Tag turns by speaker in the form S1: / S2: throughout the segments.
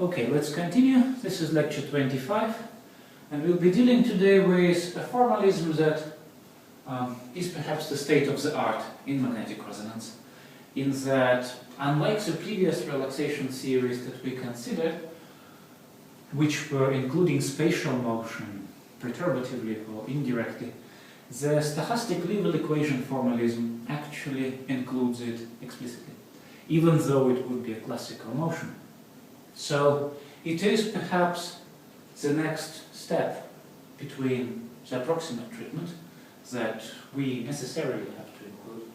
S1: Okay, let's continue. This is lecture 25, and we'll be dealing today with a formalism that is perhaps the state of the art in magnetic resonance, in that, unlike the previous relaxation theories that we considered, which were including spatial motion perturbatively or indirectly, the stochastic Liouville equation formalism actually includes it explicitly, even though it would be a classical motion. So it is perhaps the next step between the approximate treatment that we necessarily have to include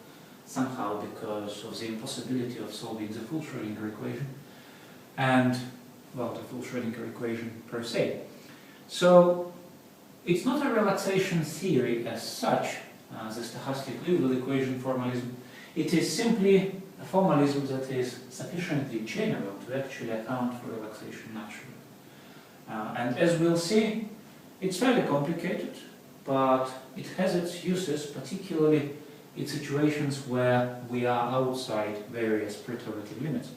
S1: somehow because of the impossibility of solving the full Schrödinger equation and, well, the full Schrödinger equation per se. So it's not a relaxation theory as such, the stochastic Liouville equation formalism. It is simply a formalism that is sufficiently general to actually account for relaxation naturally. And as we'll see, it's fairly complicated, but it has its uses, particularly in situations where we are outside various perturbative limits.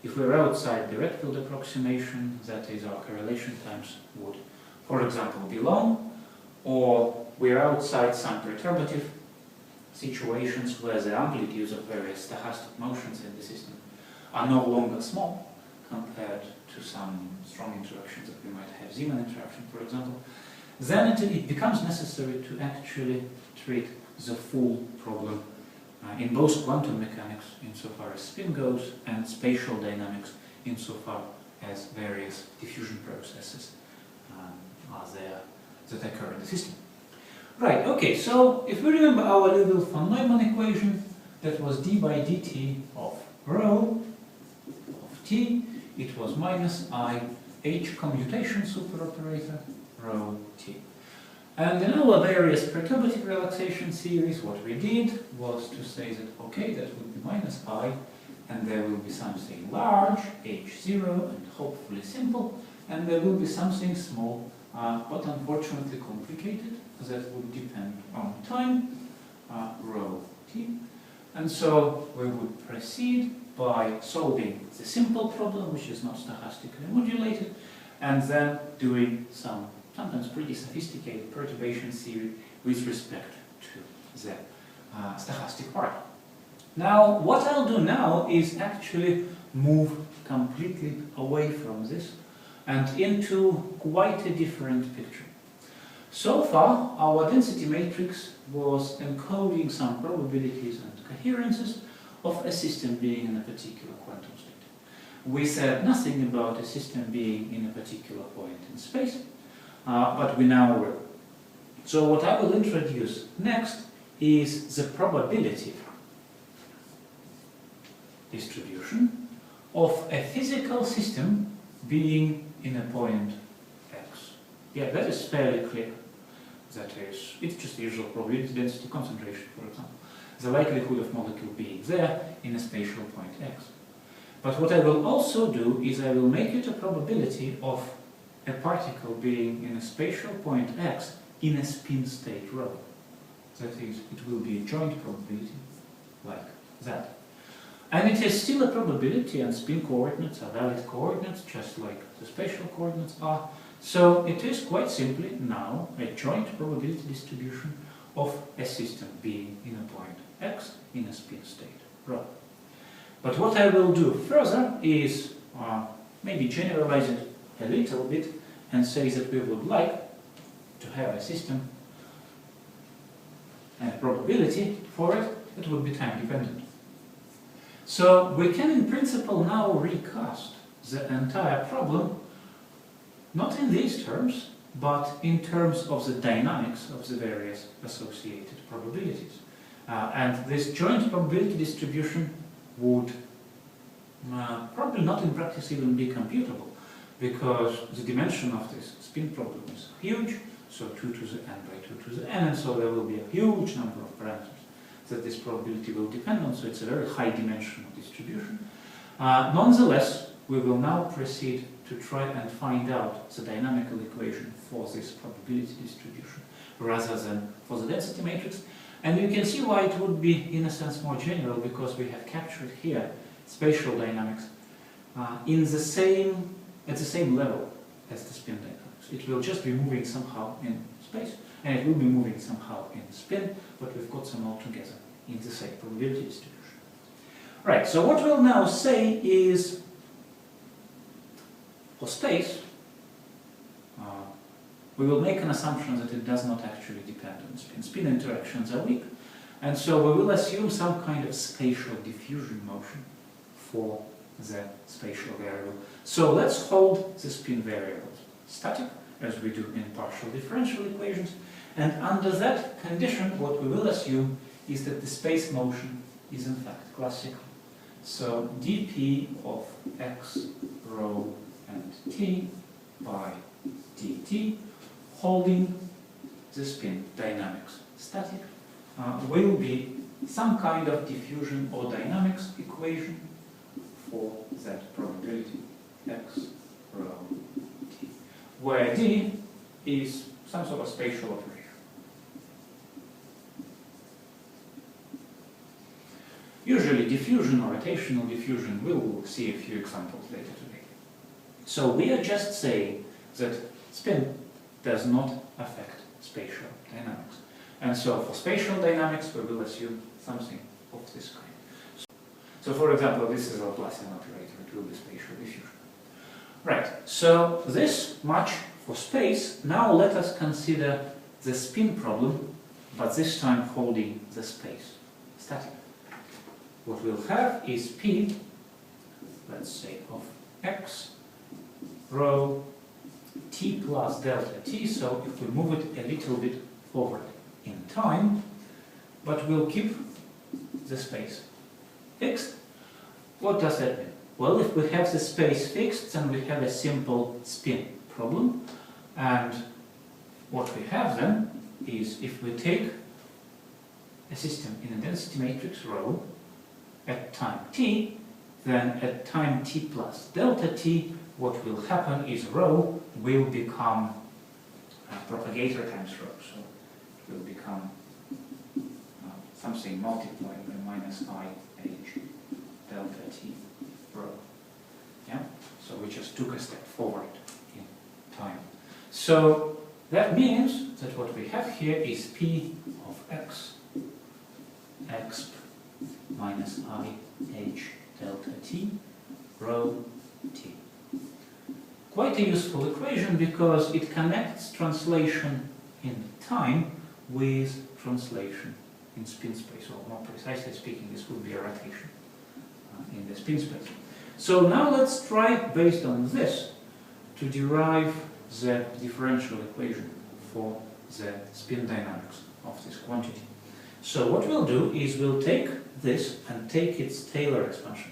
S1: If we're outside direct field approximation, that is, our correlation times would, for example, be long, or we're outside some perturbative situations where the amplitudes of various stochastic motions in the system are no longer small compared to some strong interactions that we might have, Zeeman interaction, for example, then it becomes necessary to actually treat the full problem in both quantum mechanics insofar as spin goes and spatial dynamics insofar as various diffusion processes are there that occur in the system. Right, okay, so if we remember our Liouville von Neumann equation, that was d by dt of rho of t, it was minus I h commutation superoperator rho t. And in our various perturbative relaxation theories, what we did was to say that, okay, that would be minus I, and there will be something large, h0, and hopefully simple, and there will be something small, but unfortunately complicated, that would depend on time, rho t. And so we would proceed by solving the simple problem, which is not stochastically modulated, and then doing some sometimes pretty sophisticated perturbation theory with respect to the stochastic part. Now, what I'll do now is actually move completely away from this and into quite a different picture. So far, our density matrix was encoding some probabilities and coherences of a system being in a particular quantum state. We said nothing about a system being in a particular point in space, but we now will. So what I will introduce next is the probability distribution of a physical system being in a point x. Yeah, that is fairly clear. That is, it's just the usual probability density concentration, for example. The likelihood of molecule being there in a spatial point x. But what I will also do is I will make it a probability of a particle being in a spatial point x in a spin state rho. That is, it will be a joint probability, like that. And it is still a probability, and spin coordinates are valid coordinates, just like the spatial coordinates are. So it is quite simply now a joint probability distribution of a system being in a point x in a spin state rho. But what I will do further is maybe generalize it a little bit and say that we would like to have a system and a probability for it that would be time dependent. So we can in principle now recast the entire problem not in these terms, but in terms of the dynamics of the various associated probabilities. And this joint probability distribution would probably not in practice even be computable, because the dimension of this spin problem is huge, so 2 to the n by 2 to the n, and so there will be a huge number of parameters that this probability will depend on, so it's a very high dimensional distribution. Nonetheless, we will now proceed to try and find out the dynamical equation for this probability distribution rather than for the density matrix. And you can see why it would be, in a sense, more general, because we have captured here spatial dynamics at the same level as the spin dynamics. It will just be moving somehow in space, and it will be moving somehow in spin, but we've got them all together in the same probability distribution. Right, so what we'll now say is, for space, we will make an assumption that it does not actually depend on spin. Spin interactions are weak, and so we will assume some kind of spatial diffusion motion for the spatial variable. So let's hold the spin variables static, as we do in partial differential equations, and under that condition what we will assume is that the space motion is in fact classical. So dp of x rho and t by dt, holding the spin dynamics static, will be some kind of diffusion or dynamics equation for that probability x rho t, where d is some sort of spatial operation. Usually diffusion or rotational diffusion, we'll see a few examples later today. So we are just saying that spin does not affect spatial dynamics. And so for spatial dynamics we will assume something of this kind. So for example, this is a Laplacian operator, it will be spatial diffusion. Right, so this much for space. Now let us consider the spin problem, but this time holding the space static. What we'll have is P, let's say, of x rho t plus delta t, so if we move it a little bit forward in time, but we'll keep the space fixed. What does that mean? Well, if we have the space fixed, then we have a simple spin problem, and what we have then is, if we take a system in a density matrix rho at time t, then at time t plus delta t, what will happen is rho will become propagator times rho, so it will become something multiplied by minus I h delta t rho. Yeah, so we just took a step forward in time. So that means that what we have here is P of x minus I h delta t rho t. Quite a useful equation because it connects translation in time with translation in spin space, or more precisely speaking, this would be a rotation in the spin space. So now let's try, based on this, to derive the differential equation for the spin dynamics of this quantity. So what we'll do is we'll take this and take its Taylor expansion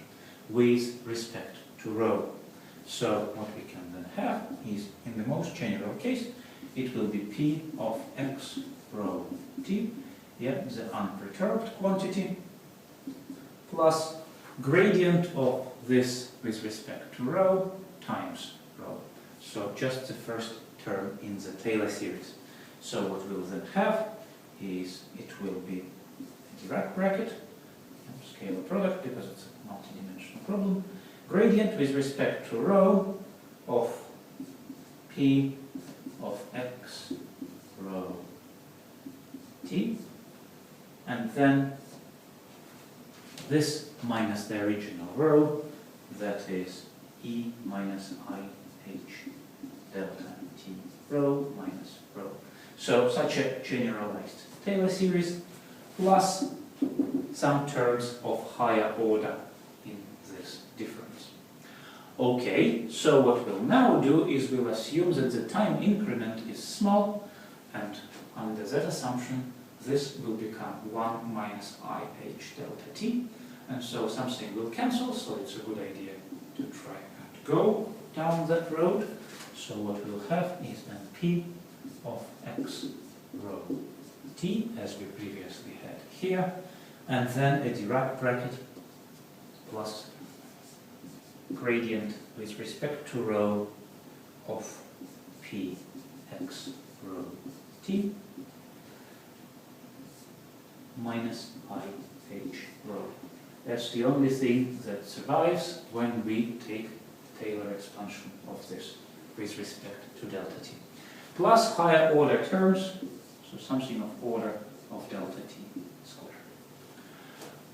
S1: with respect to rho. So what we can then have is, in the most general case, it will be P of x rho t, yeah, the unperturbed quantity, plus gradient of this with respect to rho times rho. So just the first term in the Taylor series. So what we'll then have is, it will be a Dirac bracket, scalar product because it's a multidimensional problem, gradient with respect to rho of P of x rho t, and then this minus the original rho, that is E minus I h delta t rho minus rho. So such a generalized Taylor series plus some terms of higher order in this difference. Okay, so what we'll now do is we'll assume that the time increment is small, and under that assumption this will become 1 minus I h delta t, and so something will cancel, so it's a good idea to try and go down that road. So what we'll have is then P of x rho t, as we previously had here, and then a Dirac bracket plus gradient with respect to rho of P x rho t minus I h rho That's the only thing that survives when we take Taylor expansion of this with respect to delta t. Plus higher order terms, so something of order of delta t squared.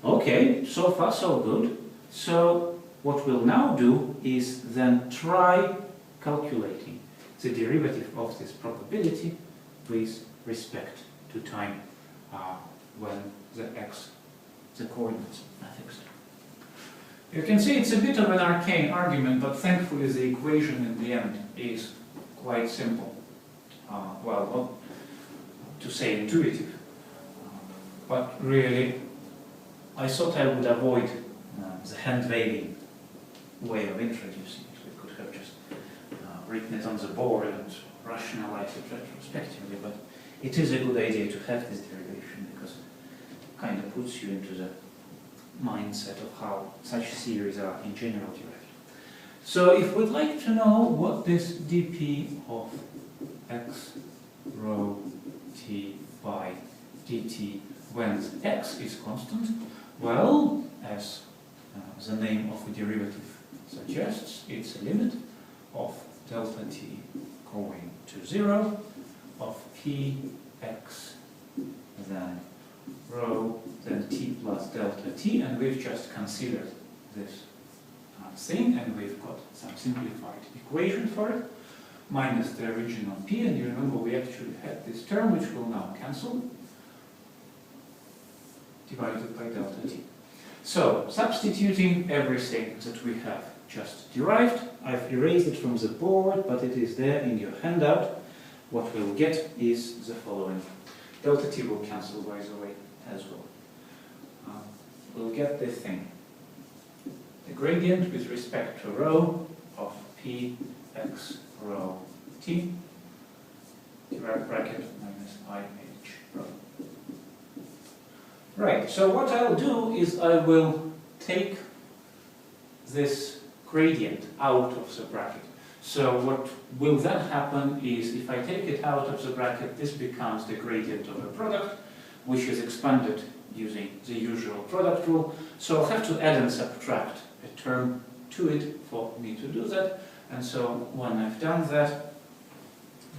S1: Okay, so far so good. So what we'll now do is then try calculating the derivative of this probability with respect to time when the coordinates are fixed. You can see it's a bit of an arcane argument, but thankfully the equation in the end is quite simple. Well, not to say intuitive, but really I thought I would avoid the hand-waving way of introducing it. We could have just written it on the board and rationalized it retrospectively, but it is a good idea to have this derivation because it kind of puts you into the mindset of how such theories are in general derived. So if we'd like to know what this dp of x rho t by dt when x is constant, well, as the name of the derivative suggests, it's a limit of delta t going to 0 of p x then rho then t plus delta t, and we've just considered this thing, and we've got some simplified equation for it, minus the original p, and you remember we actually had this term which will now cancel, divided by delta t. So, substituting everything that we have just derived, I've erased it from the board, but it is there in your handout. What we'll get is the following. Delta t will cancel, by the way, as well. We'll get this thing. The gradient with respect to rho of p x rho t, direct bracket minus I h rho. Right, so what I'll do is I will take this gradient out of the bracket. So what will then happen is if I take it out of the bracket, this becomes the gradient of a product, which is expanded using the usual product rule. So I'll have to add and subtract a term to it for me to do that. And so when I've done that,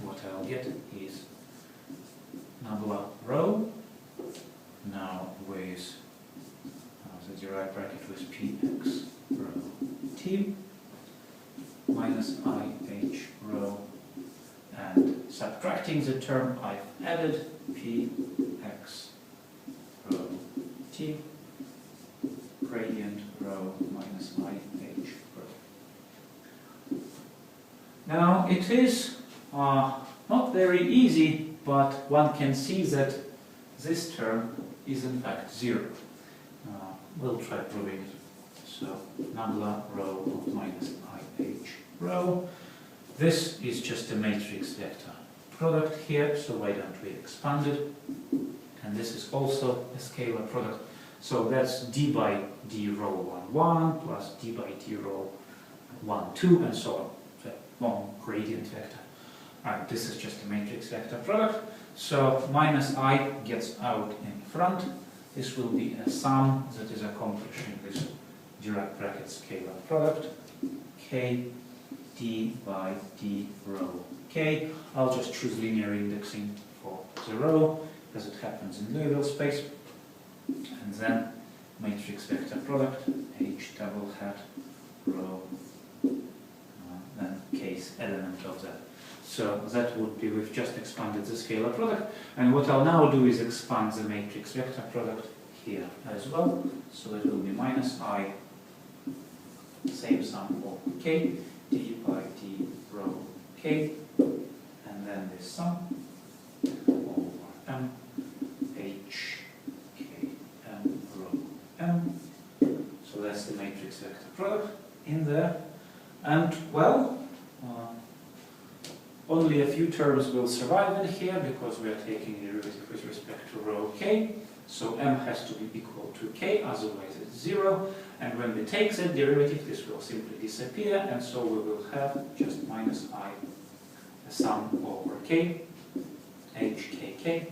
S1: what I'll get is nabla rho, now with the direct bracket with px rho t minus I h rho, and subtracting the term I've added, px rho t gradient rho minus I h rho. Now it is not very easy, but one can see that this term is in fact 0. We'll try proving it. So nabla rho of minus I h rho. This is just a matrix vector product here, so why don't we expand it? And this is also a scalar product. So that's d by d rho 1, 1 plus d by d rho 1, 2, and so on. So long gradient vector. And this is just a matrix vector product. So minus I gets out in front. This will be a sum that is accomplishing this direct bracket scalar product. K d by d rho k. I'll just choose linear indexing for the rho because it happens in Liouville space. And then matrix vector product h double hat rho then k's element of that. So that would be, we've just expanded the scalar product, and what I'll now do is expand the matrix vector product here as well. So it will be minus I, same sum for k, d by d rho k, and then this sum over m, h, k, m, rho m. So that's the matrix vector product in there, and well, only a few terms will survive in here because we are taking the derivative with respect to rho k. So m has to be equal to k, otherwise it's 0. And when we take that derivative, this will simply disappear, and so we will have just minus I, a sum over k, h k k.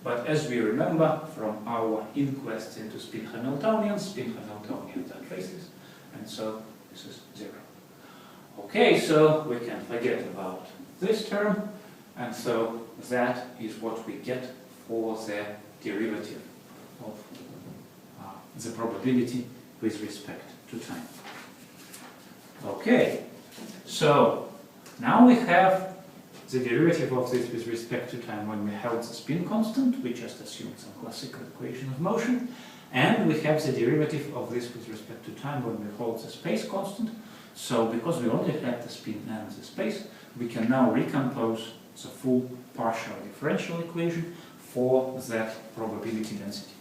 S1: But as we remember from our inquests into spin Hamiltonians are traceless, and so this is 0. Okay, so we can forget about this term, and so that is what we get for the derivative of the probability with respect to time. Okay, so now we have the derivative of this with respect to time when we held the spin constant. We just assumed some classical equation of motion. And we have the derivative of this with respect to time when we hold the space constant. So because we only had the spin and the space, we can now recompose the full partial differential equation for that probability density.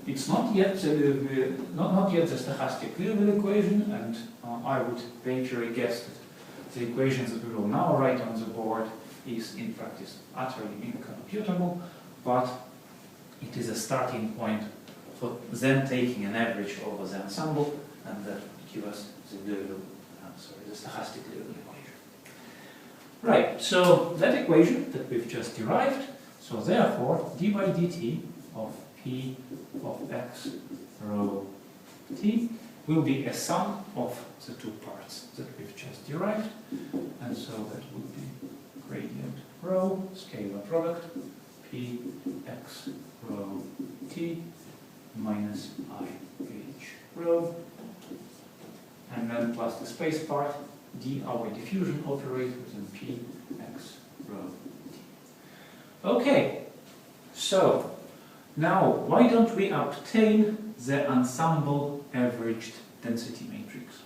S1: It's not yet the stochastic Liouville equation, and I would wager a guess that the equations that we will now write on the board is in practice utterly incomputable, but it is a starting point for then taking an average over the ensemble, and that would give us the stochastic Liouville equation. Right, so that equation that we've just derived, so therefore d by dt of p of x rho t will be a sum of the two parts that we've just derived, and so that would be gradient rho, scalar product, p x rho t minus I h rho, and then plus the space part, d our diffusion operator within p x rho t. Okay, so now why don't we obtain the ensemble averaged density matrix?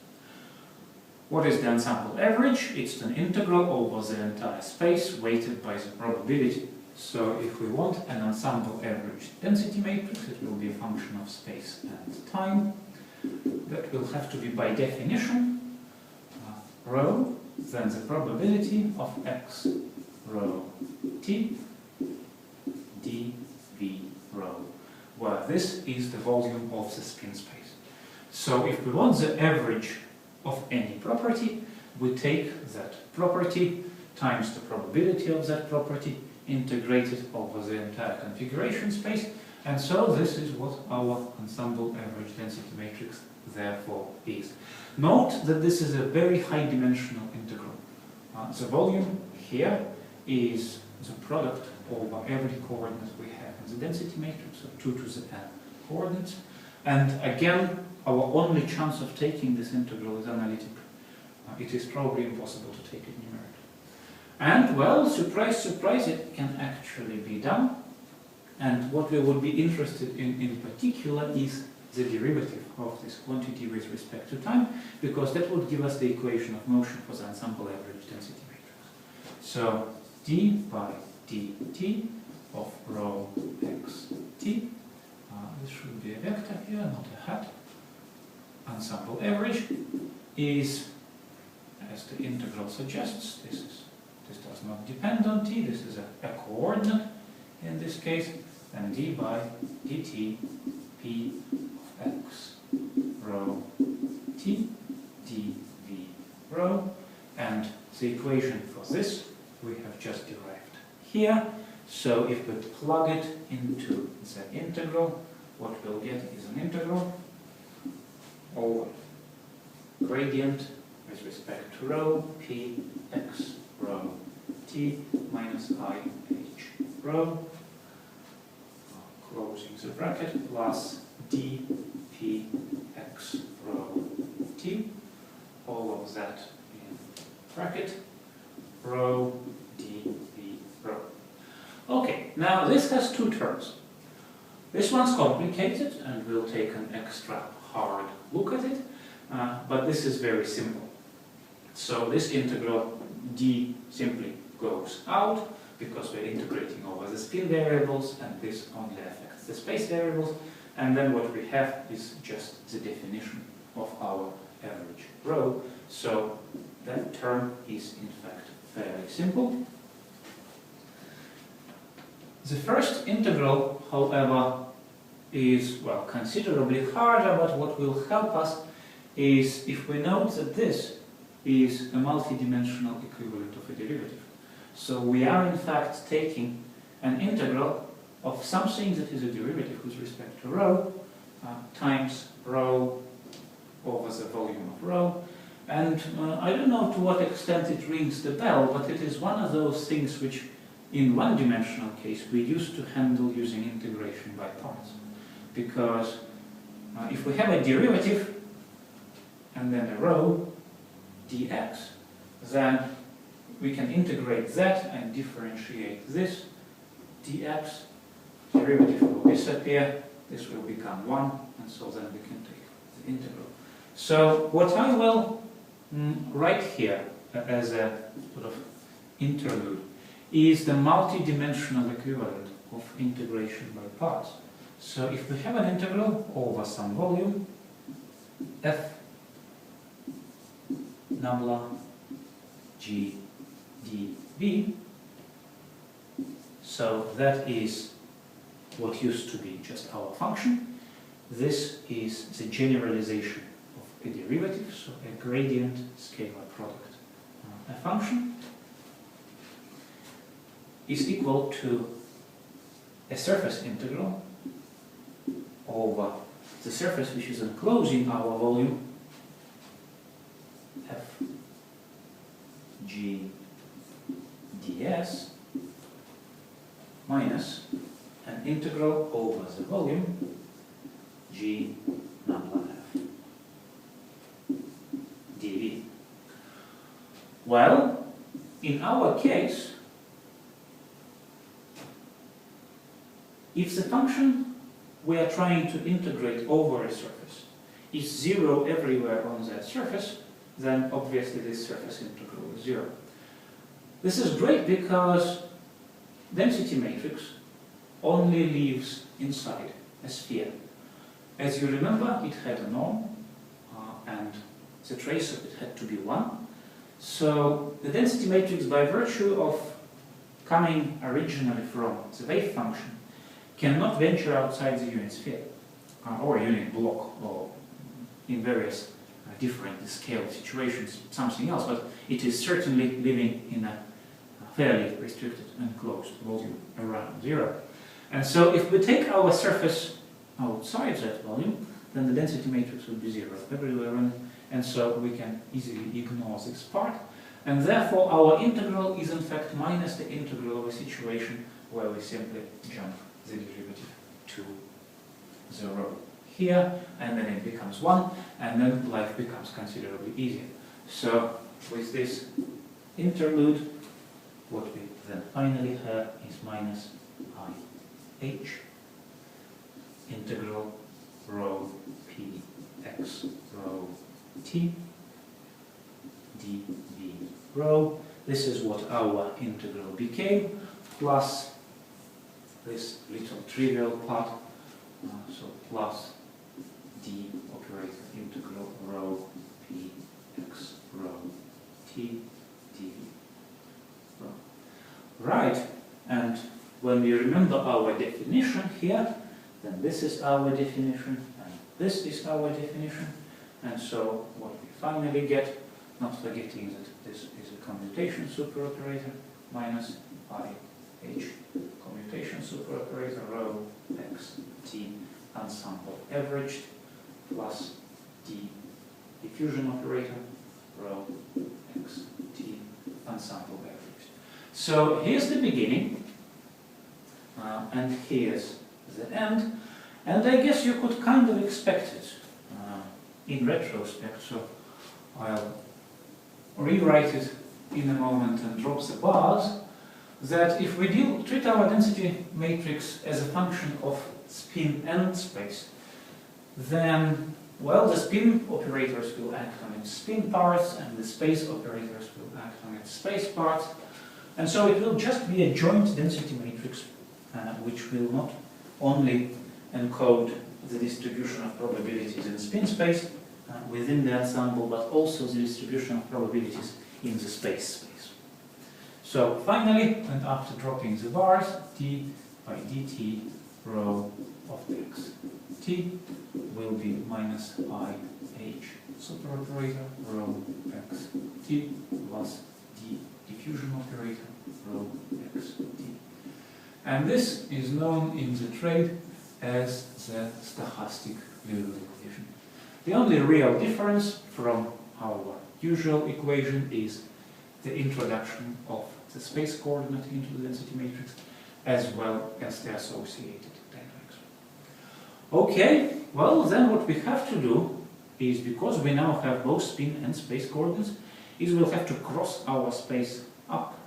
S1: What is the ensemble average? It's an integral over the entire space weighted by the probability. So if we want an ensemble averaged density matrix, it will be a function of space and time. That will have to be by definition rho, then the probability of x rho t dv rho, where this is the volume of the spin space. So if we want the average of any property, we take that property times the probability of that property integrated over the entire configuration space, and so this is what our ensemble average density matrix therefore is. Note that this is a very high dimensional integral. The volume here is the product over every coordinate we have in the density matrix, so 2 to the n coordinates. And again, our only chance of taking this integral is analytic. It is probably impossible to take it numerically. And, well, surprise, surprise, it can actually be done. And what we would be interested in particular is the derivative of this quantity with respect to time, because that would give us the equation of motion for the ensemble average density matrix. So d by dt of rho x t, this should be a vector here, not a hat, ensemble average is, as the integral suggests, this does not depend on t, this is a coordinate in this case, and d by dt p of x rho t dv rho, and the equation for this we have just derived here. So if we plug it into the integral, what we'll get is an integral over gradient with respect to rho p x rho t minus I h rho, closing the bracket, plus d p x rho t, all of that in bracket, rho dv rho. Okay, now this has two terms. This one's complicated, and we'll take an extra hard look at it, but this is very simple. So this integral d simply goes out, because we're integrating over the spin variables, and this only affects the space variables, and then what we have is just the definition of our average rho. So that term is in fact fairly simple. The first integral, however, is, well, considerably harder, but what will help us is if we note that this is a multidimensional equivalent of a derivative. So we are in fact taking an integral of something that is a derivative with respect to rho times rho over the volume of rho. And I don't know to what extent it rings the bell, but it is one of those things which in one-dimensional case we used to handle using integration by parts. Because if we have a derivative and then a rho dx, then we can integrate that and differentiate this dx. Derivative will disappear, this will become 1, and so then we can take the integral. So what I will write here as a sort of interlude is the multi-dimensional equivalent of integration by parts. So if we have an integral over some volume, f nabla g dv, so that is what used to be just our function. This is the generalization of a derivative, so a gradient scalar product. A function is equal to a surface integral over the surface which is enclosing our volume, f g ds, minus an integral over the volume g nabla f dv. Well, in our case, if the function we are trying to integrate over a surface is 0 everywhere on that surface, then obviously this surface integral is 0. This is great because density matrix only lives inside a sphere. As you remember, it had a norm, and the trace of it had to be 1. So the density matrix, by virtue of coming originally from the wave function, cannot venture outside the unit sphere, or unit block, or in various different scale situations, something else, but it is certainly living in a fairly restricted and closed volume around 0. And so if we take our surface outside that volume, then the density matrix will be 0 everywhere, and so we can easily ignore this part. And therefore our integral is in fact minus the integral of a situation where we simply jump the derivative to 0 here, and then it becomes 1, and then life becomes considerably easier. So with this interlude, what we then finally have is minus I h integral rho p x rho t dv rho. This is what our integral became, plus this little trivial part, so plus d operator integral rho p x rho t dv rho. Right, and when we remember our definition here, then this is our definition, and this is our definition, and so what we finally get, not forgetting that this is a commutation superoperator, minus I h commutation superoperator rho x t ensemble averaged plus d diffusion operator rho x t ensemble averaged. So here's the beginning, and here's the end, and I guess you could kind of expect it in retrospect, so I'll rewrite it in a moment and drop the bars, that if we treat our density matrix as a function of spin and space, then, well, the spin operators will act on its spin parts, and the space operators will act on its space parts, and so it will just be a joint density matrix, which will not only encode the distribution of probabilities in spin space within the ensemble, but also the distribution of probabilities in the space. So finally, and after dropping the bars, d by dt rho of x t will be minus I h superoperator rho x t plus d diffusion operator rho x t. And this is known in the trade as the stochastic Liouville equation. The only real difference from our usual equation is the introduction of the space coordinate into the density matrix, as well as the associated dynamics. Okay, well then what we have to do is, because we now have both spin and space coordinates, is we'll have to cross our space up,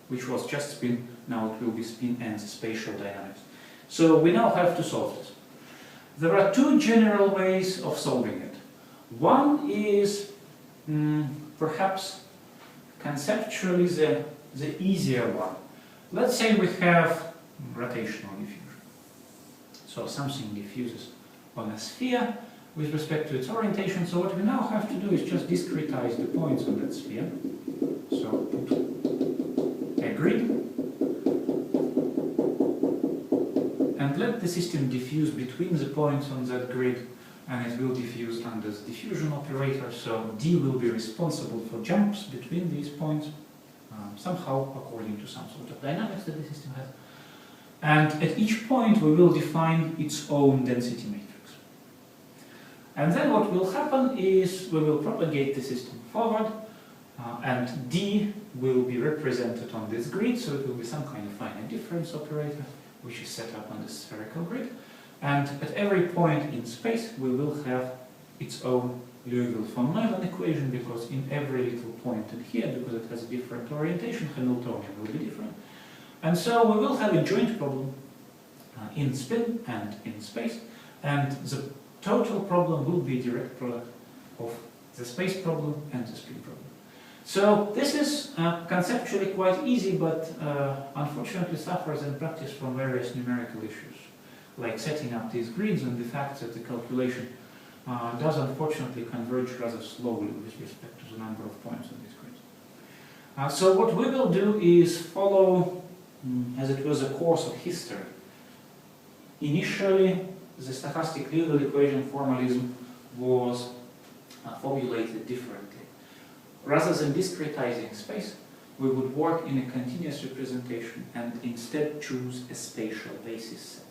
S1: which was just spin, now it will be spin and spatial dynamics. So we now have to solve this. There are two general ways of solving it. One is perhaps conceptually the easier one. Let's say we have rotational diffusion. So something diffuses on a sphere with respect to its orientation. So what we now have to do is just discretize the points on that sphere. So put a grid and let the system diffuse between the points on that grid, and it will diffuse under the diffusion operator. So D will be responsible for jumps between these points, somehow according to some sort of dynamics that the system has. And at each point we will define its own density matrix. And then what will happen is we will propagate the system forward, and D will be represented on this grid, so it will be some kind of finite difference operator which is set up on the spherical grid. And at every point in space we will have its own Liouville von Neumann equation, because in every little point in here, because it has a different orientation, Hamiltonian will be different. And so we will have a joint problem in spin and in space, and the total problem will be a direct product of the space problem and the spin problem. So this is conceptually quite easy, but unfortunately suffers in practice from various numerical issues, like setting up these grids and the fact that the calculation does unfortunately converge rather slowly with respect to the number of points on these grids. So what we will do is follow, as it was a course of history. Initially, the stochastic Liouville equation formalism was formulated differently. Rather than discretizing space, we would work in a continuous representation and instead choose a spatial basis set.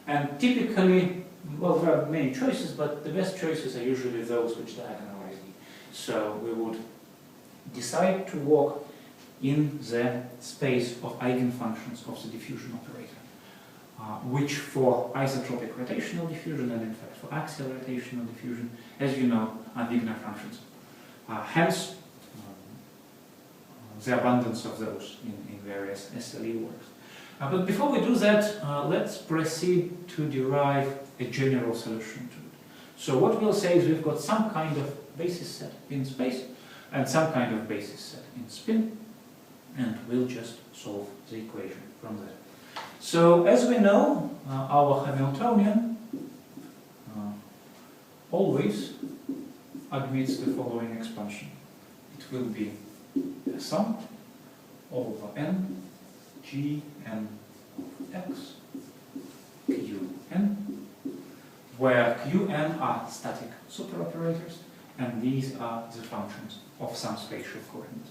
S1: And typically, well, there are many choices, but the best choices are usually those which diagonalize D. So we would decide to work in the space of eigenfunctions of the diffusion operator, which for isotropic rotational diffusion and in fact for axial rotational diffusion, as you know, are Wigner functions. Hence, the abundance of those in various SLE works. But before we do that, let's proceed to derive a general solution to it. So what we'll say is we've got some kind of basis set in space and some kind of basis set in spin, and we'll just solve the equation from there. So as we know, our Hamiltonian always admits the following expansion. It will be a sum over n Gn of x Qn, where Qn are static superoperators and these are the functions of some spatial coordinates.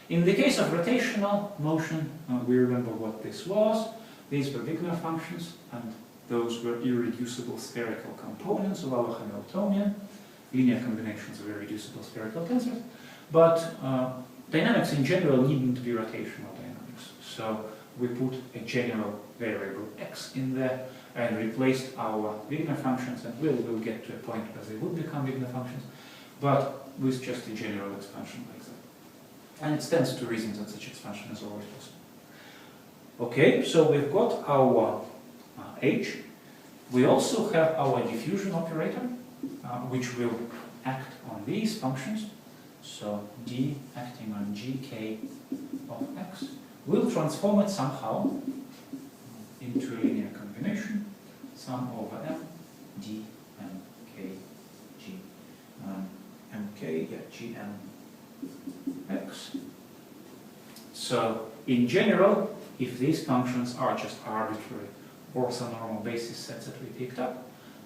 S1: In the case of rotational motion, we remember what this was. These were Wigner functions, and those were irreducible spherical components of our Hamiltonian, linear combinations of irreducible spherical tensors. But dynamics in general needn't be rotational dynamics. So we put a general variable x in there and replaced our Wigner functions, and we'll get to a point where they would become Wigner functions, but with just a general expansion like that. And it stands to reason that such expansion is always possible. Okay, so we've got our h. We also have our diffusion operator, which will act on these functions. So d acting on gk of x will transform it somehow into a linear combination, sum over m d m k g mk, yeah, gm x. So in general, if these functions are just arbitrary orthonormal basis sets that we picked up,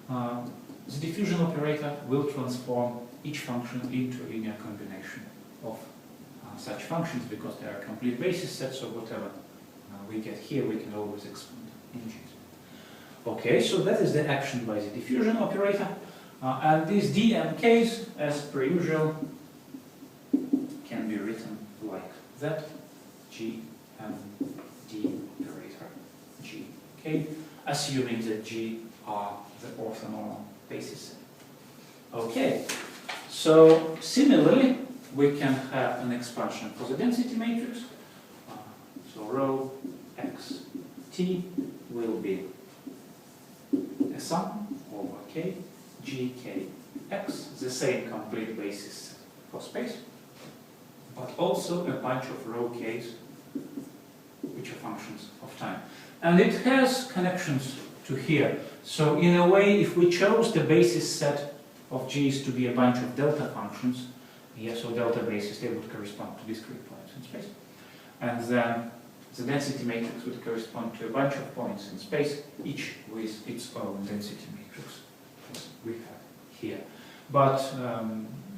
S1: the diffusion operator will transform each function into a linear combination of such functions, because they are complete basis sets, so whatever we get here, we can always expand in G's. Okay, so that is the action by the diffusion operator. And these DMKs, as per usual, can be written like that. G and D operator GK, assuming that G are the orthonormal basis set. Okay, so similarly, we can have an expansion for the density matrix. So rho x t will be a sum over k g k x, the same complete basis for space, but also a bunch of rho k's which are functions of time. And it has connections to here. So in a way, if we chose the basis set of g's to be a bunch of delta functions, so delta basis, they would correspond to discrete points in space. And then the density matrix would correspond to a bunch of points in space, each with its own density matrix, as we have here. But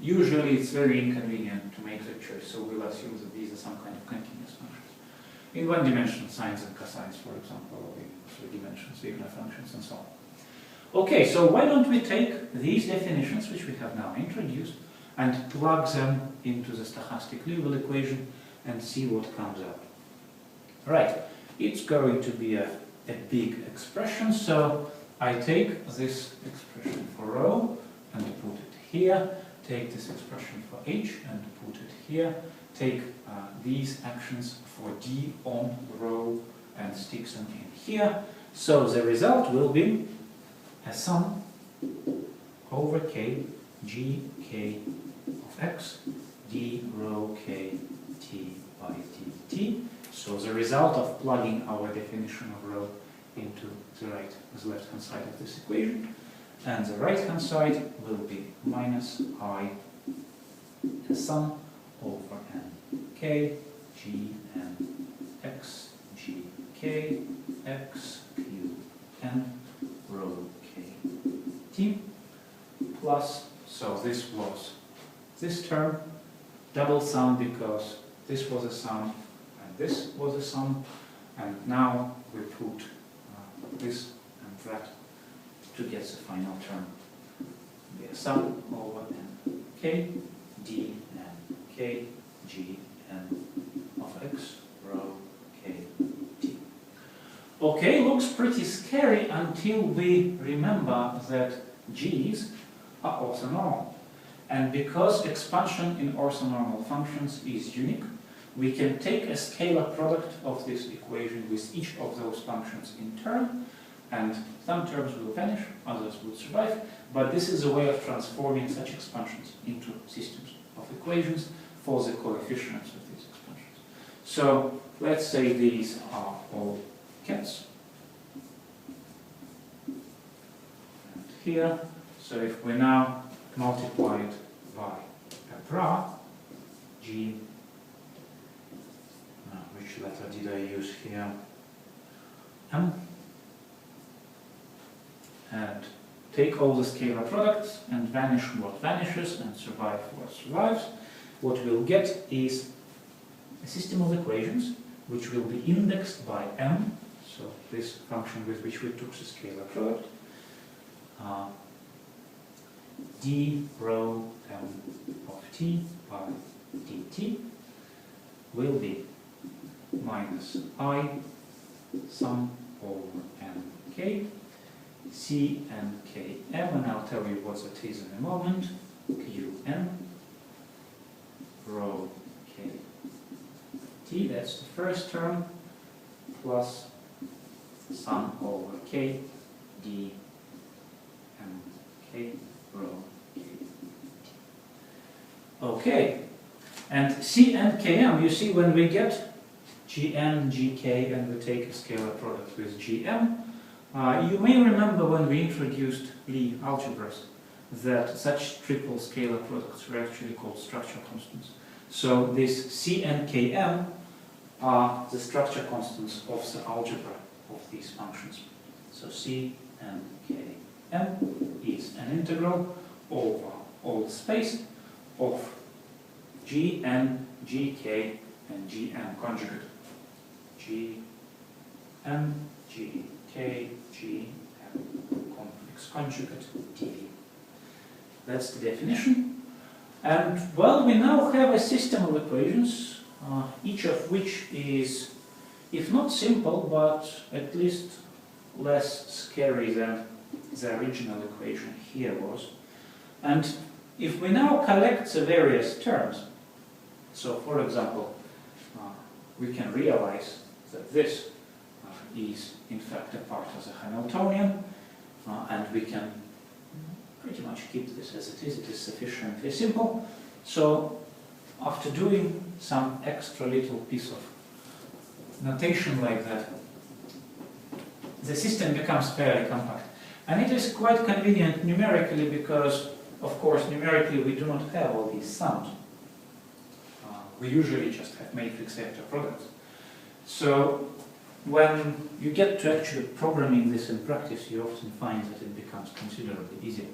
S1: usually it's very inconvenient to make that choice, so we'll assume that these are some kind of continuous functions. In one-dimensional sines and cosines, for example, or in three dimensions, Wigner functions, and so on. Okay, so why don't we take these definitions, which we have now introduced, and plug them into the stochastic Liouville equation and see what comes out. Right, it's going to be a big expression, so I take this expression for rho and put it here, take this expression for h and put it here, take these actions for d on rho and stick them in here. So the result will be a sum over k g k of x d rho k t by dt. So the result of plugging our definition of rho into the left-hand side of this equation, and the right-hand side will be minus I, the sum over n k g n x g k x q n rho k t plus, so this was this term, double sum because this was a sum and this was a sum, and now we put this and that to get the final term. Be a sum over n k d n k g n of x rho k t. Okay, looks pretty scary until we remember that g's are orthonormal. And because expansion in orthonormal functions is unique, we can take a scalar product of this equation with each of those functions in turn, and some terms will vanish, others will survive, but this is a way of transforming such expansions into systems of equations for the coefficients of these expansions. So let's say these are all cats. And here, so if we now multiply it by a bra, g, which letter did I use here? M. And take all the scalar products and vanish what vanishes and survive what survives. What we'll get is a system of equations which will be indexed by m, so this function with which we took the scalar product, d rho m of t by dt will be minus I sum over n k c n k m, and I'll tell you what that is in a moment, q n rho k t, that's the first term, plus sum over k d m k rho k t. Okay, and c n k m, you see when we get gn, gk, and we take a scalar product with gm, you may remember when we introduced Lie algebras that such triple scalar products were actually called structure constants. So this c and km are the structure constants of the algebra of these functions. So c and km is an integral over all space of gn, gk, and gm conjugate. G, M, G, K, G, M, complex conjugate, D. That's the definition. And, well, we now have a system of equations, each of which is, if not simple, but at least less scary than the original equation here was. And if we now collect the various terms, so for example, we can realize that this is in fact a part of the Hamiltonian, and we can pretty much keep this as it is sufficiently simple. So after doing some extra little piece of notation like that, the system becomes fairly compact. And it is quite convenient numerically because, of course, numerically we do not have all these sums. We usually just have matrix vector products. So when you get to actually programming this in practice, you often find that it becomes considerably easier.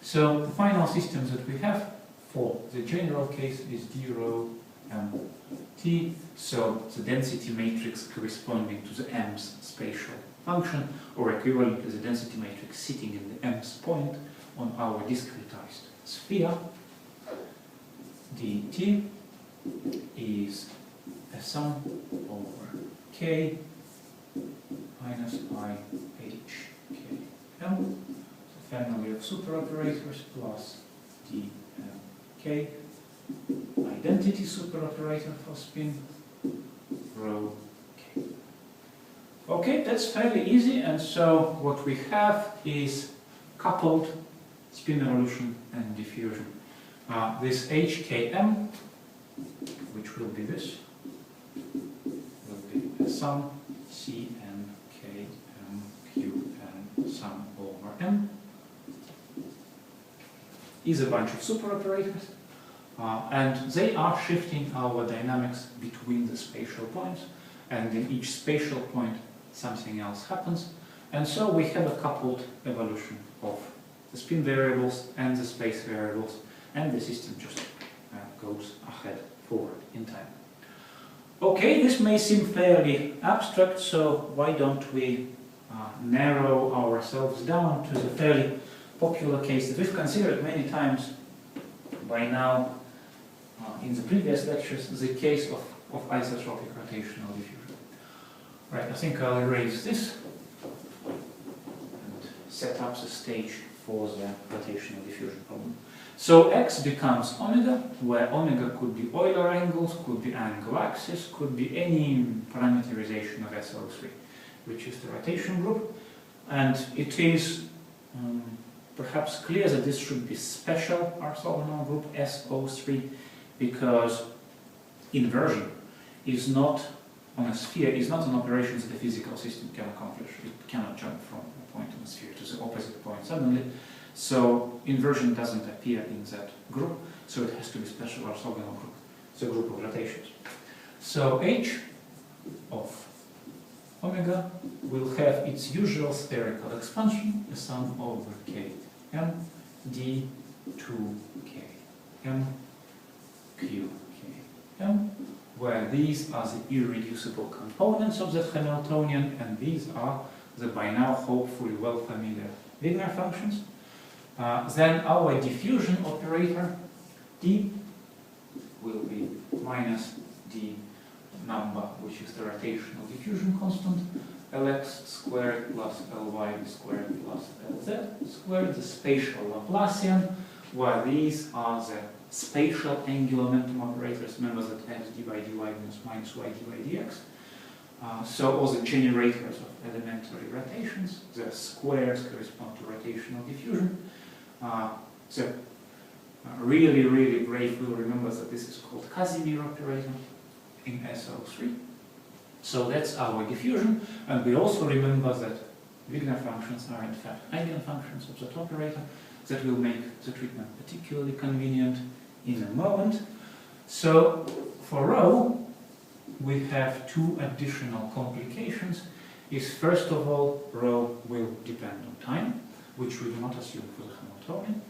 S1: So the final systems that we have for the general case is D rho M T. So the density matrix corresponding to the m's spatial function, or equivalent to the density matrix sitting in the m's point on our discretized sphere. dt is a sum over k minus I h k m, the family of superoperators, plus d m k, identity superoperator for spin, rho k. Okay, that's fairly easy, and so what we have is coupled spin evolution and diffusion. This HKM, which will be this, will be a sum CM, KM, QM, sum over M, is a bunch of superoperators, and they are shifting our dynamics between the spatial points, and in each spatial point something else happens, and so we have a coupled evolution of the spin variables and the space variables, and the system just goes ahead, forward in time. Okay, this may seem fairly abstract, so why don't we narrow ourselves down to the fairly popular case that we've considered many times by now in the previous lectures, the case of isotropic rotational diffusion. Right, I think I'll erase this and set up the stage for the rotational diffusion problem. So x becomes omega, where omega could be Euler angles, could be angle axis, could be any parameterization of SO3, which is the rotation group. And it is perhaps clear that this should be special orthogonal group SO3, because inversion is not on a sphere, is not an operation that a physical system can accomplish. It cannot jump from a point on a sphere to the opposite point suddenly. So inversion doesn't appear in that group, so it has to be special orthogonal group, the group of rotations. So H of omega will have its usual spherical expansion, a sum over k m d 2 k m q k m, where these are the irreducible components of the Hamiltonian, and these are the by now hopefully well familiar Wigner functions. Then our diffusion operator d will be minus d number, which is the rotational diffusion constant, Lx squared plus Ly squared plus Lz squared, the spatial Laplacian, where these are the spatial angular momentum operators. Remember that x d by dy means minus y d by dx. So all the generators of elementary rotations, the squares correspond to rotational diffusion. So really, really brave will remember that this is called Casimir operator in SO3. So that's our diffusion, and we also remember that Wigner functions are in fact eigenfunctions of that operator. That will make the treatment particularly convenient in a moment. So for rho, we have two additional complications. Is first of all, rho will depend on time, which we do not assume for the Hamiltonian.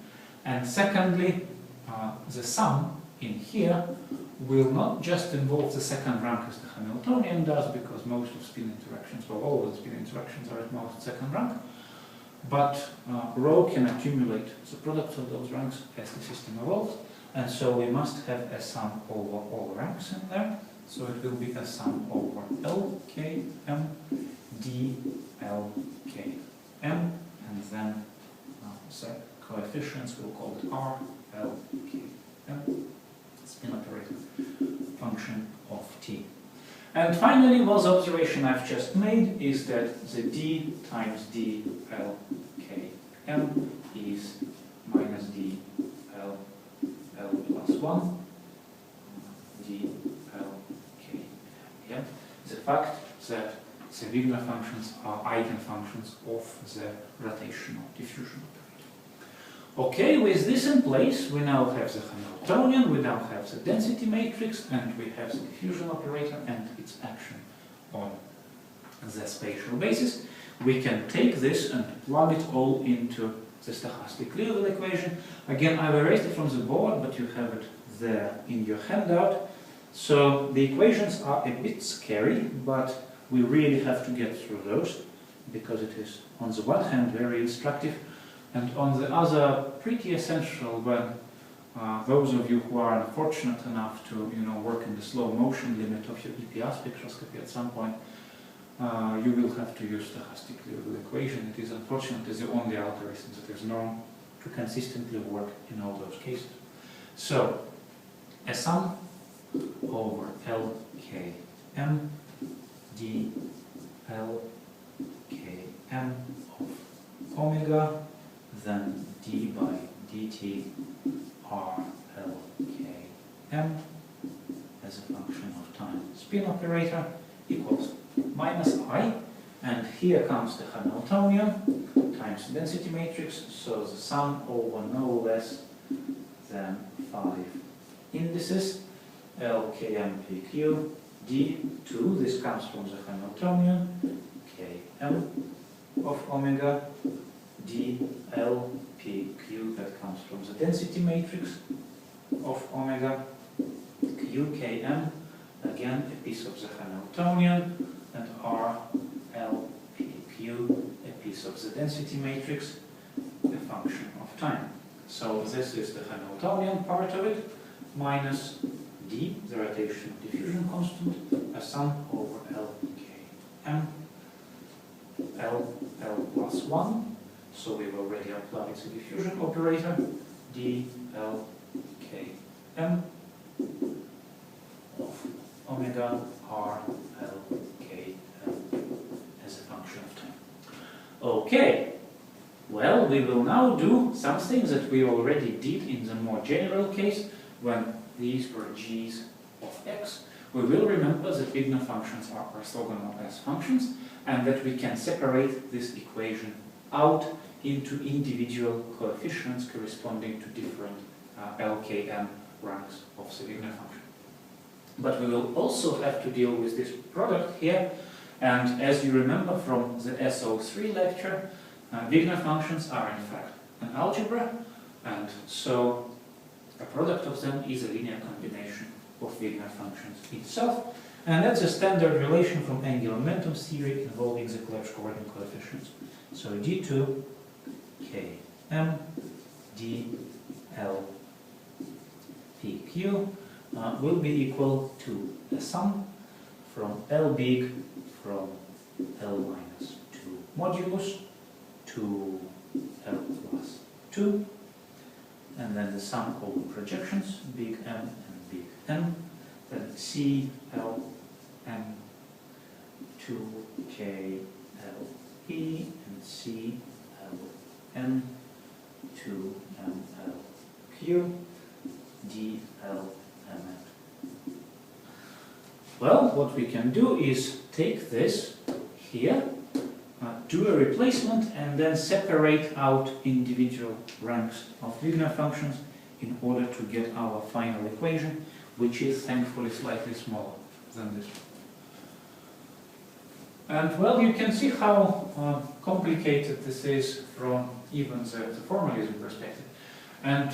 S1: And secondly, the sum in here will not just involve the second rank as the Hamiltonian does, because most of spin interactions, well, all of the spin interactions are at most second rank, but rho can accumulate the product of those ranks as the system evolves, and so we must have a sum over all ranks in there. So it will be a sum over LKM dLKM, and then the coefficients, we'll call it R, L, K, M, spin operator function of T. And finally, well, the observation I've just made is that the D times D L K M is minus D L L plus 1 D L K M. The fact that the Wigner functions are eigenfunctions of the rotational diffusion operator. Okay, with this in place, we now have the Hamiltonian, we now have the density matrix, and we have the diffusion operator and its action on the spatial basis. We can take this and plug it all into the stochastic Liouville equation. Again, I've erased it from the board, but you have it there in your handout. So the equations are a bit scary, but we really have to get through those, because it is, on the one hand, very instructive, and on the other, pretty essential when those of you who are unfortunate enough to work in the slow motion limit of your EPR spectroscopy at some point, you will have to use stochastic Liouville equation. It is unfortunately the only algorithm that is known to consistently work in all those cases. So, a sum over LKM d LKM of omega, then d by dt r LKM as a function of time spin operator equals minus I, and here comes the Hamiltonian times density matrix, so the sum over no less than 5 indices LKM PQ d2, this comes from the Hamiltonian, km of omega, dl pq, that comes from the density matrix of omega, qkm, again a piece of the Hamiltonian, and r l pq, a piece of the density matrix, a function of time. So this is the Hamiltonian part of it, minus d, the rotational diffusion constant, a sum over LKM, L plus 1, so we've already applied the diffusion operator, d LKM of omega r LKM as a function of time. Okay, well, we will now do something that we already did in the more general case when these were g's of x. We will remember that Wigner functions are orthogonal as functions, and that we can separate this equation out into individual coefficients corresponding to different LKM ranks of the Wigner function. But we will also have to deal with this product here, and as you remember from the SO3 lecture, Wigner functions are in fact an algebra, and so a product of them is a linear combination of Wigner functions itself, and that's a standard relation from angular momentum theory involving the Clebsch-Gordon coefficients. So d2 km dl pq will be equal to the sum from L big from L minus 2 modulus to L plus 2, and then the sum over projections, big M and big N, then C, L, M, 2, K, L, E, and C, L, N, 2, M, L, Q, D, L, M, N. Well, what we can do is take this here, do a replacement, and then separate out individual ranks of Wigner functions in order to get our final equation, which is thankfully slightly smaller than this one. And well, you can see how complicated this is from even the formalism perspective. And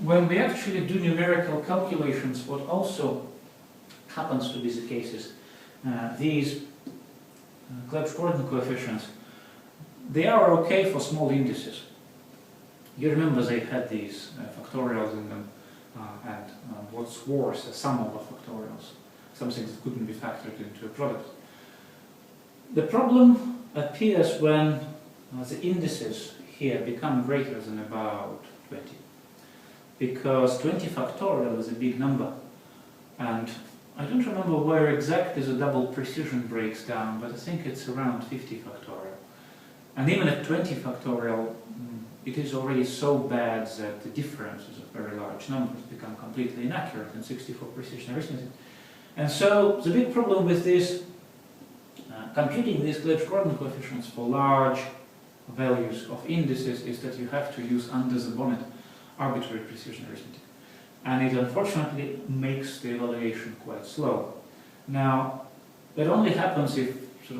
S1: when we actually do numerical calculations, what also happens to be the case is these Clebsch-Gordon coefficients, they are okay for small indices. You remember they had these factorials in them, and what's worse, a sum over factorials, something that couldn't be factored into a product. The problem appears when the indices here become greater than about 20, because 20 factorial is a big number, and I don't remember where exactly the double precision breaks down, but I think it's around 50 factorial. And even at 20 factorial, it is already so bad that the differences of very large numbers become completely inaccurate in 64 precision arithmetic. And so the big problem with this, computing these Clebsch-Gordon coefficients for large values of indices, is that you have to use under the bonnet arbitrary precision arithmetic. And it unfortunately makes the evaluation quite slow. Now, that only happens if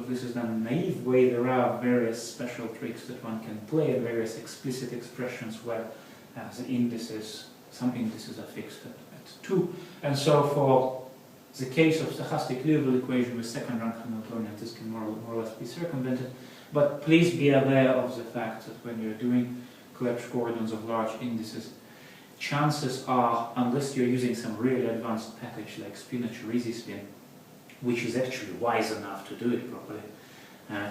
S1: this is done in a naive way. There are various special tricks that one can play, and various explicit expressions where the indices, some indices are fixed at 2. And so for the case of stochastic Liouville equation with second rank Hamiltonian, this can more or less be circumvented. But please be aware of the fact that when you're doing Clebsch-Gordons of large indices, chances are, unless you're using some really advanced package like spinach or EasySpin, which is actually wise enough to do it properly,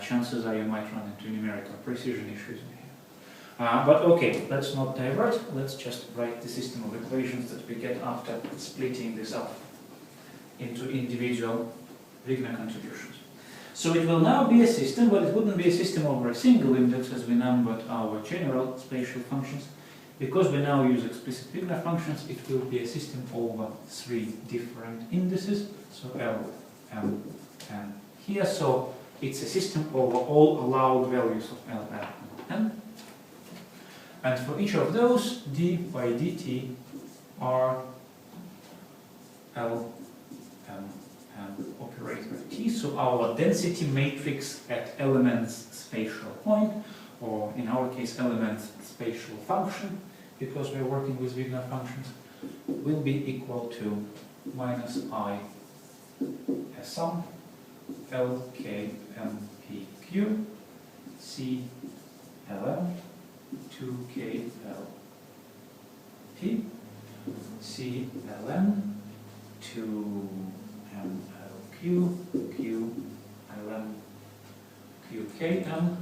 S1: chances are you might run into numerical precision issues in here. But okay, let's not divert, let's just write the system of equations that we get after splitting this up into individual Wigner contributions. So it will now be a system, but it wouldn't be a system over a single index as we numbered our general spatial functions. Because we now use explicit Wigner functions, it will be a system over 3 different indices, so L, M, N here. So it's a system over all allowed values of L, M, and N. And for each of those, d by dt are L, M, and operator T. So our density matrix at elements spatial point, or in our case elements spatial function, because we're working with Wigner functions, will be equal to minus I sum L, K, M, P, Q, C, L, M, 2, K, L, P, C, L, M, 2, M, L, Q, Q, L, M, Q, K, M,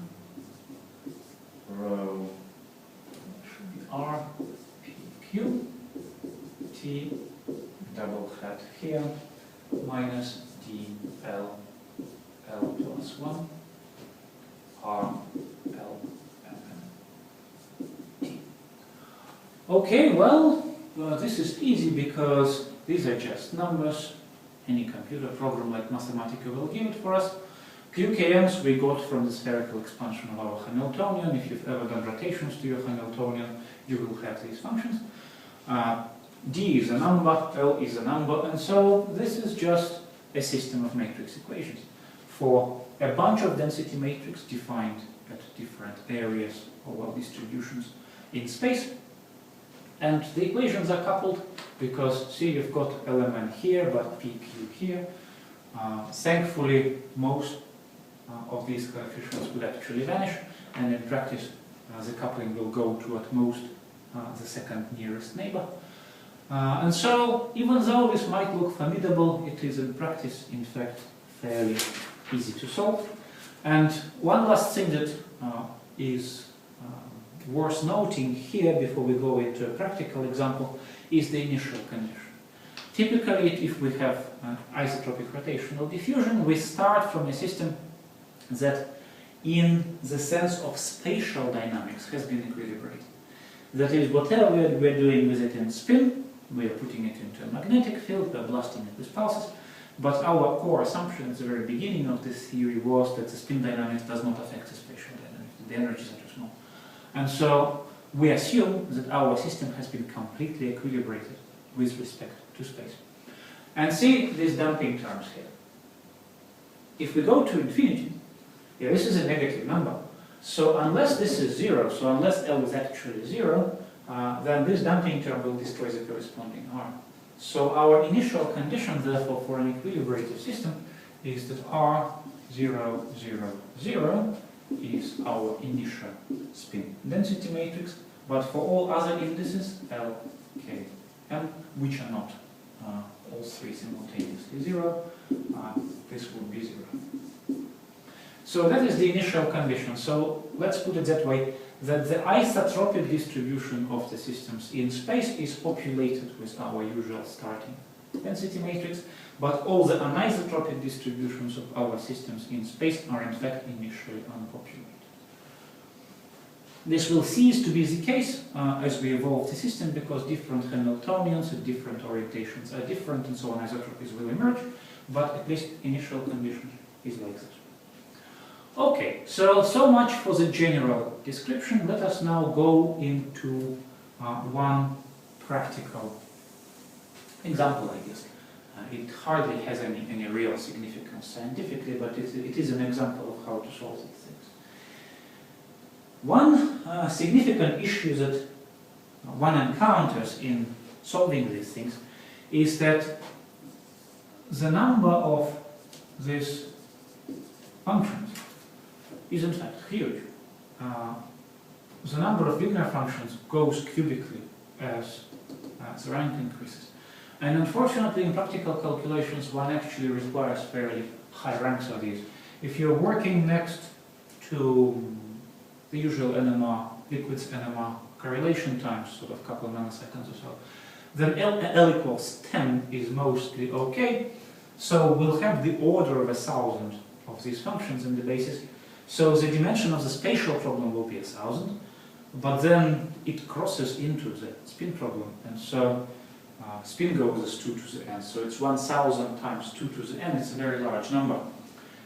S1: rho R, P, Q, T, double hat here, minus D, L, L plus 1, R, L, M, N, T. Okay, well, this is easy because these are just numbers. Any computer program like Mathematica will give it for us. QKMs we got from the spherical expansion of our Hamiltonian. If you've ever done rotations to your Hamiltonian, you will have these functions. D is a number, L is a number, and so this is just a system of matrix equations for a bunch of density matrix defined at different areas or well distributions in space. And the equations are coupled because, see, you've got element here, but PQ here. Thankfully, most of these coefficients will actually vanish, and in practice, the coupling will go to at most the second nearest neighbor. And so, even though this might look formidable, it is in practice, in fact, fairly easy to solve. And one last thing that is worth noting here before we go into a practical example is the initial condition. Typically, if we have isotropic rotational diffusion, we start from a system that, in the sense of spatial dynamics, has been equilibrated. That is, whatever we're doing with it in spin, we are putting it into a magnetic field, we're blasting it with pulses, but our core assumption at the very beginning of this theory was that the spin dynamics does not affect the spatial dynamics, the energies are too small. And so we assume that our system has been completely equilibrated with respect to space. And see these damping terms here. If we go to infinity, this is a negative number. So unless this is 0, so unless L is actually 0, then this damping term will destroy the corresponding R. So our initial condition, therefore, for an equilibrative system is that R 0, 0, 0 is our initial spin density matrix, but for all other indices, L, K, M, which are not all three simultaneously 0, this would be 0. So that is the initial condition. So let's put it that way, that the isotropic distribution of the systems in space is populated with our usual starting density matrix, but all the anisotropic distributions of our systems in space are in fact initially unpopulated. This will cease to be the case as we evolve the system, because different Hamiltonians at different orientations are different, and so anisotropies will emerge, but at least initial condition is like that. Okay, so much for the general description. Let us now go into one practical example, I guess. It hardly has any real significance scientifically, but it is an example of how to solve these things. One significant issue that one encounters in solving these things is that the number of these functions is in fact huge. The number of Wigner functions goes cubically as the rank increases. And unfortunately, in practical calculations, one actually requires fairly high ranks of these. If you're working next to the usual NMR, liquids NMR correlation times, sort of a couple of nanoseconds or so, then L equals 10 is mostly okay. So we'll have the order of 1,000 of these functions in the basis. So the dimension of the spatial problem will be 1,000, but then it crosses into the spin problem, and so spin goes as 2 to the n. So it's 1,000 times 2 to the n. It's a very large number.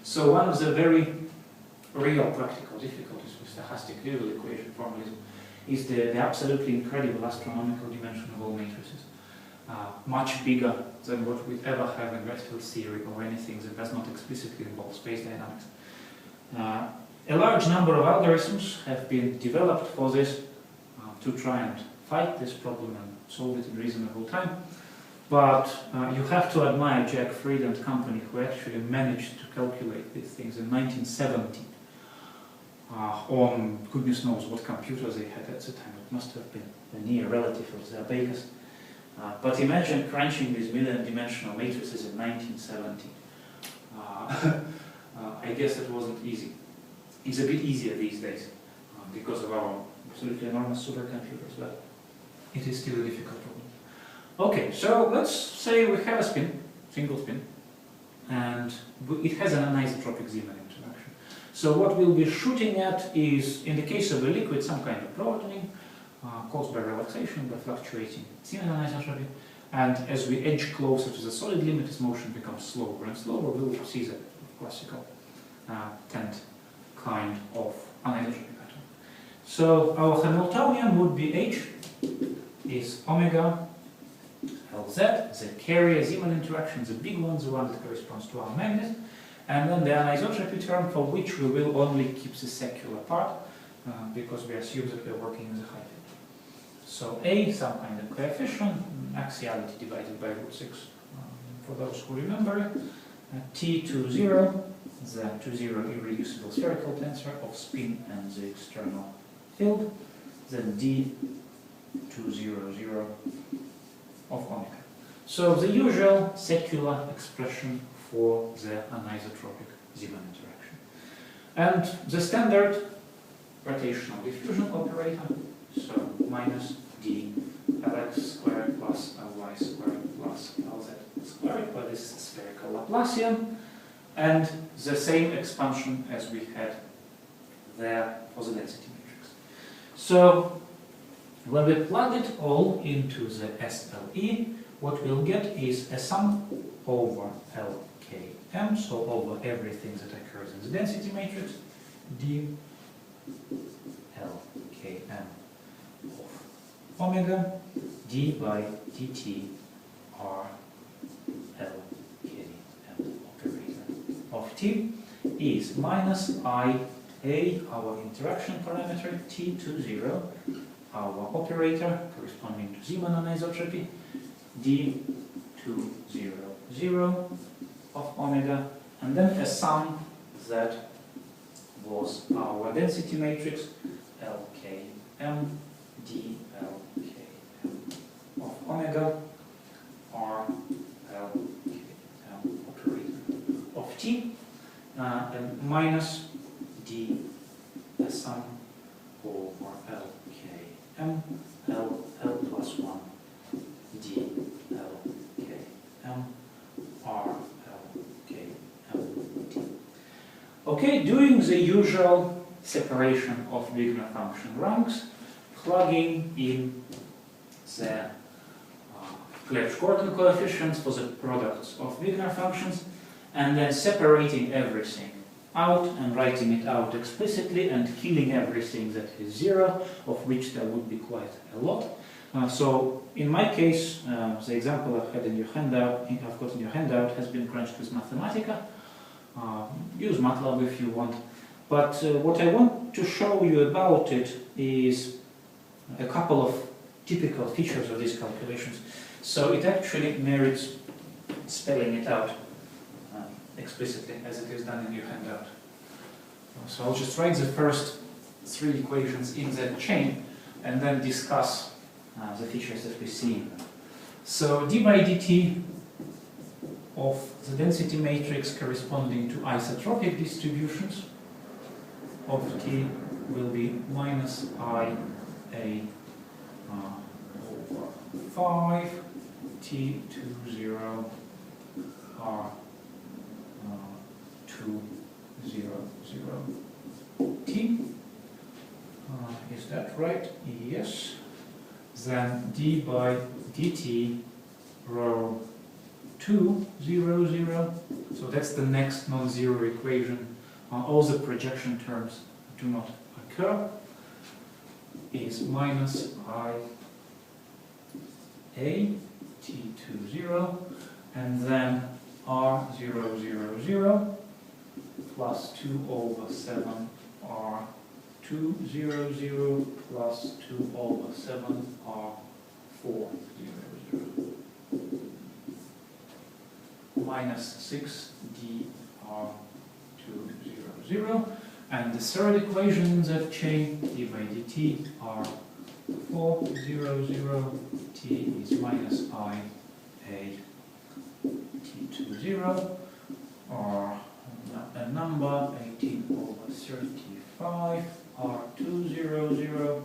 S1: So one of the very real practical difficulties with stochastic Liouville equation formalism is the absolutely incredible astronomical dimension of all matrices. Much bigger than what we ever have in Redfield theory or anything that does not explicitly involve space dynamics. A large number of algorithms have been developed for this to try and fight this problem and solve it in reasonable time. But you have to admire Jack Fried and company, who actually managed to calculate these things in 1970 on goodness knows what computers they had at the time. It must have been a near relative of their Vegas. But imagine crunching these million-dimensional matrices in 1970. I guess it wasn't easy. It's a bit easier these days because of our absolutely enormous supercomputers, but it is still a difficult problem. Okay, so let's say we have a spin, single spin, and it has an anisotropic Zeeman interaction. So what we'll be shooting at is, in the case of a liquid, some kind of broadening caused by relaxation, by fluctuating Zeeman anisotropy. And as we edge closer to the solid limit, its motion becomes slower and slower. We'll see the classical tent kind of anisotropy pattern. So our Hamiltonian would be H is omega Lz, the carrier Zeeman interaction, the big one, the one that corresponds to our magnet, and then the anisotropy term, for which we will only keep the secular part because we assume that we're working in the high field. So A, some kind of coefficient, axiality divided by √6 for those who remember it. T20, the 2-0 irreducible spherical tensor of spin and the external field. Then D200 of omega. So the usual secular expression for the anisotropic Zeeman interaction. And the standard rotational diffusion operator, so minus d Lx squared plus Ly squared plus Lz squared, but this is a spherical Laplacian, and the same expansion as we had there for the density matrix. So when we plug it all into the SLE, what we'll get is a sum over LKM, so over everything that occurs in the density matrix, d LKM of omega, d by dt r LKM operator of t is minus I A, our interaction parameter, T20, our operator corresponding to Zeeman anisotropy, d 2, 0, 0 of omega, and then a sum that was our density matrix LKM d LKM of omega r LKM operator of t, and minus d a sum over LKM L plus 1 d LKM r LKM t. Okay, doing the usual separation of Wigner function ranks, plugging in the Clebsch-Gordan coefficients for the products of Wigner functions, and then separating everything out and writing it out explicitly and killing everything that is 0, of which there would be quite a lot. So in my case, the example I've got in your handout has been crunched with Mathematica. Use MATLAB if you want. But what I want to show you about it is a couple of typical features of these calculations. So it actually merits spelling it out explicitly as it is done in your handout. So I'll just write the first 3 equations in that chain and then discuss the features that we see in them. So d by dt of the density matrix corresponding to isotropic distributions of t will be minus I a over 5 t 2 0 r 2 0 0 t. Is that right? Yes. Then d by dt rho 2 0 0. So that's the next non-zero equation. All the projection terms do not occur. Is minus I a t 2 0, and then r 0 0 0 plus 2 over 7 r 2 0 0 plus 2 over 7 r 4 0 0 minus 6 d r 2 0 0, and the third equation in that chain, d by dt r 4 0 0 t is minus I a t 2 0, or a number 18 over 35 r 2 0 0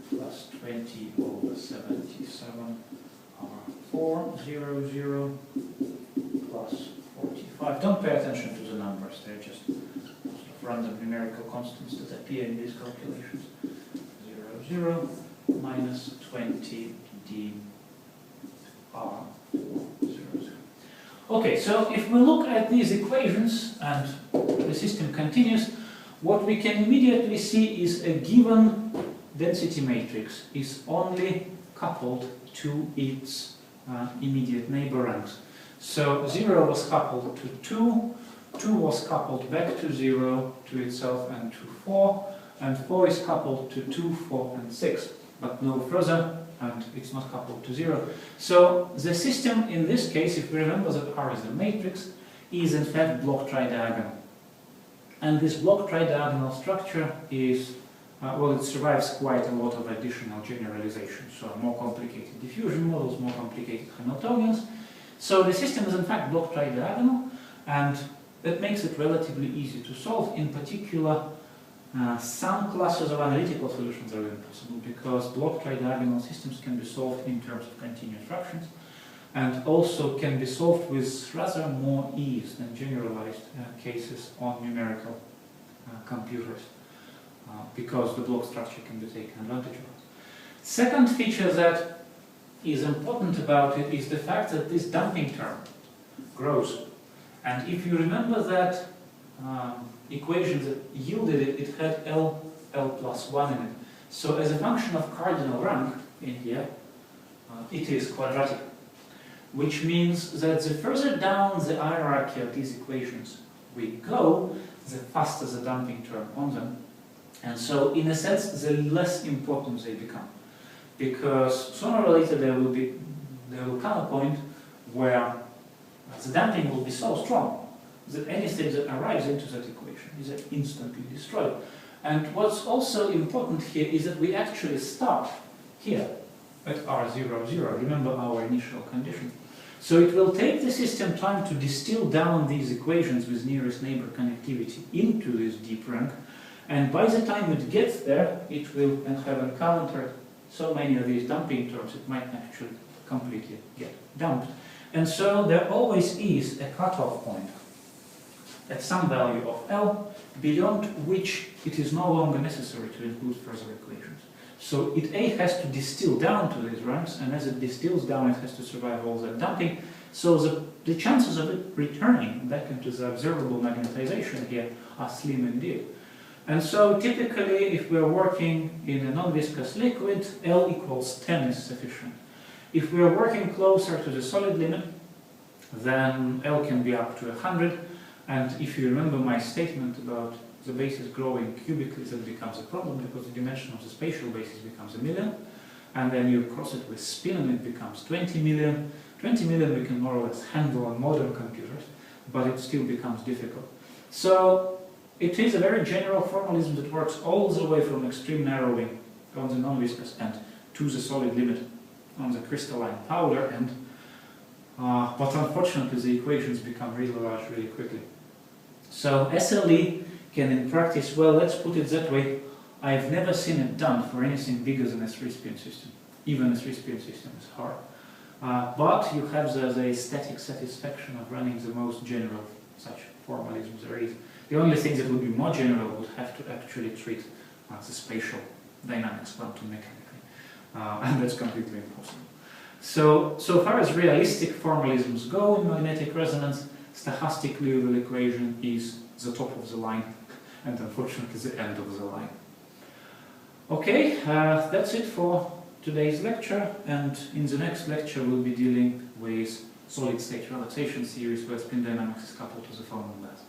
S1: plus 20 over 77 r 4 0 0 plus 45. Don't pay attention to the numbers, they're just random numerical constants that appear in these calculations. 0 0 minus 20 d r 4 0 0. Okay, so if we look at these equations and the system continues, what we can immediately see is a given density matrix is only coupled to its immediate neighbor ranks. So 0 was coupled to 2, 2 was coupled back to 0, to itself and to 4, and 4 is coupled to 2, 4 and 6, but no further, and it's not coupled to 0. So the system in this case, if we remember that R is a matrix, is in fact block tridiagonal. And this block tridiagonal structure is, well, it survives quite a lot of additional generalizations. So more complicated diffusion models, more complicated Hamiltonians. So the system is in fact block tridiagonal, and that makes it relatively easy to solve. In particular, some classes of analytical solutions are impossible because block tridiagonal systems can be solved in terms of continuous fractions, and also can be solved with rather more ease than generalized cases on numerical computers, because the block structure can be taken advantage of. Second feature that is important about it is the fact that this damping term grows. And if you remember that equation that yielded it, it had L plus 1 in it. So as a function of cardinal rank in here, it is quadratic. Which means that the further down the hierarchy of these equations we go, the faster the damping term on them And so, in a sense, the less important they become. Because sooner or later there will come a point where the damping will be so strong that anything that arrives into that equation is instantly destroyed. And what's also important here is that we actually start here at R00, remember our initial condition. So it will take the system time to distill down these equations with nearest neighbor connectivity into this deep rank, and by the time it gets there, it will have encountered so many of these damping terms it might actually completely get dumped. And so there always is a cutoff point at some value of L, beyond which it is no longer necessary to include further equations. So it has to distill down to these ranks, and as it distills down, it has to survive all that dumping. So the chances of it returning back into the observable magnetization here are slim indeed. And so typically, if we're working in a non-viscous liquid, L equals 10 is sufficient. If we're working closer to the solid limit, then L can be up to 100. And if you remember my statement about the basis growing cubically, that becomes a problem because the dimension of the spatial basis becomes 1 million. And then you cross it with spin and it becomes 20 million. 20 million we can more or less handle on modern computers, but it still becomes difficult. So it is a very general formalism that works all the way from extreme narrowing on the non-viscous end to the solid limit on the crystalline powder end. But unfortunately the equations become really large really quickly. So SLE can in practice, well, let's put it that way, I've never seen it done for anything bigger than a 3-spin system. Even a 3-spin system is hard. But you have the aesthetic satisfaction of running the most general such formalisms there is. The only thing that would be more general would have to actually treat the spatial dynamics quantum mechanically. And that's completely impossible. So far as realistic formalisms go in magnetic resonance, stochastic Liouville equation is the top of the line, and unfortunately the end of the line. Okay, that's it for today's lecture, and in the next lecture we'll be dealing with solid-state relaxation theories where spin dynamics is coupled to the Feynman math.